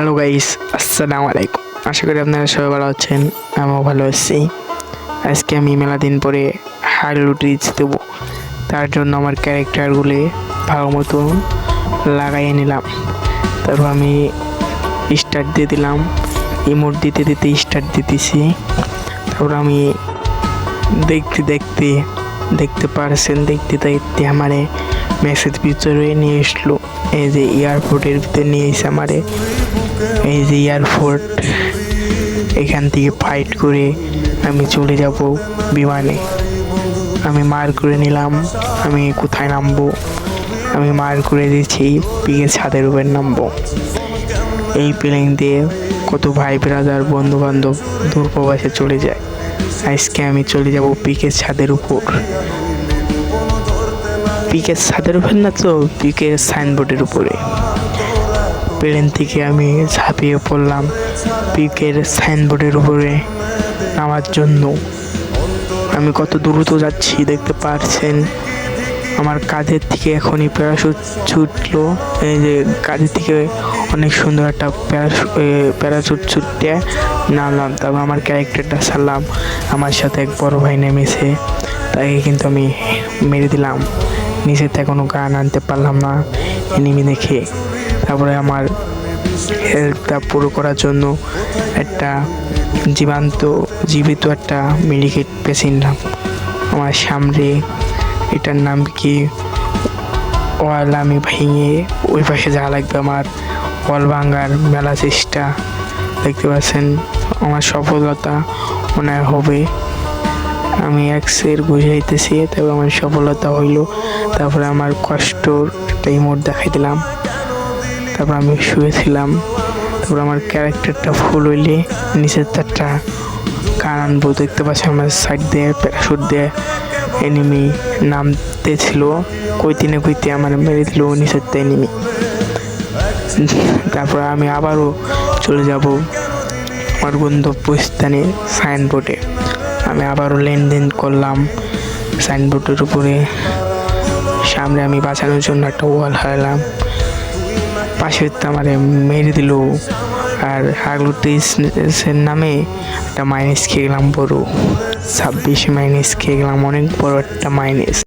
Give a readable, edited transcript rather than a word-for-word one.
Hello guys, আসসালামু আলাইকুম। আশা করি আপনারা সবাই ভালো আছেন, আমিও ভালো আছি। আজকে আমি মেলা দিন পরে হাইলাইট রিচ দেবো, তার জন্য আমার ক্যারেক্টারগুলি ভালো মতো লাগাইয়ে নিলাম। তারপর আমি স্টার্ট দিয়ে দিলাম, ইমোট দিতে দিতে স্টার্ট দিতেছি। তারপর আমি দেখতে পারছেন, দেখতে আমারে মেসেজ ভিতরে নিয়ে আসলো। এই যে এয়ারপোর্টের ভিতরে নিয়ে এসে আমারে, এই যে এয়ারপোর্ট, এখান থেকে ফাইট করে আমি চলে যাব বিমানে। আমি মার করে নিলাম, আমি কোথায় নামবো, আমি মার করে দিয়েছি পিকের ছাদের উপর নামবো। এই প্লেন দিয়ে কত ভাই ব্রাদার বন্ধু বান্ধব দূর প্রবাসে চলে যায়। আজকে আমি চলে যাব পিকের ছাদের উপর। পিকের ছাদের উপর না তো, পিকের সাইনবোর্ডের উপরে। প্লেন থেকে আমি ঝাঁপিয়ে পড়লাম পিকের সাইনবোর্ডের উপরে নামার জন্য। আমি কত দ্রুত যাচ্ছি দেখতে পারছেন। আমার কাঁধের থেকে এখনই প্যারাশুট ছুটলো। এই যে কাঁধের থেকে অনেক সুন্দর একটা প্যারাশুট ছুটতে নামলাম। তারপর আমার ক্যারেক্টারটা ছাড়লাম, আমার সাথে এক বড় ভাই নেমেছে, তাকে কিন্তু আমি মেরে দিলাম। নিচেতে কোনো গান আনতে পারলাম না এনিমি দেখে। তারপরে আমার হেলথটা পুরো করার জন্য একটা জীবিত একটা মেডিকেট পেয়েছিলাম আমার সামনে। এটার নাম কি ওয়াল, আমি ভেঙে ওই পাশে যা লাগবে আমার ওয়াল ভাঙার মেলা চেষ্টা। দেখতে পাচ্ছেন আমার সফলতা মনে হবে। আমি এক্সের বুঝাইতেছি, তারপর আমার সফলতা হইল। তারপরে আমার কষ্টর একটা ইমোট দেখাই দিলাম। তারপর আমি শুয়েছিলাম। তারপর আমার ক্যারেক্টারটা ফুল হইলে নিচের তারটা কান আনবো। দেখতে পাচ্ছি আমার সাইড দিয়ে প্যারাশুট দিয়ে এনিমি নামতে ছিল, কইতে আমার মেরে দিল নিচের এনিমি। তারপর আমি আবারও চলে যাব আমার গন্তব্যস্থানে সাইনবোর্ডে। আমি আবারও লেনদেন করলাম সাইনবোর্ডের উপরে। সামনে আমি বাঁচানোর জন্য একটা ওয়াল হারালাম, পাশে আমার মেরে দিল। আর হাগলুটিসের নামে একটা মাইনাস খেয়ে গেলাম, বড় 26 মাইনাস খেয়ে গেলাম, অনেক বড় একটা মাইনাস।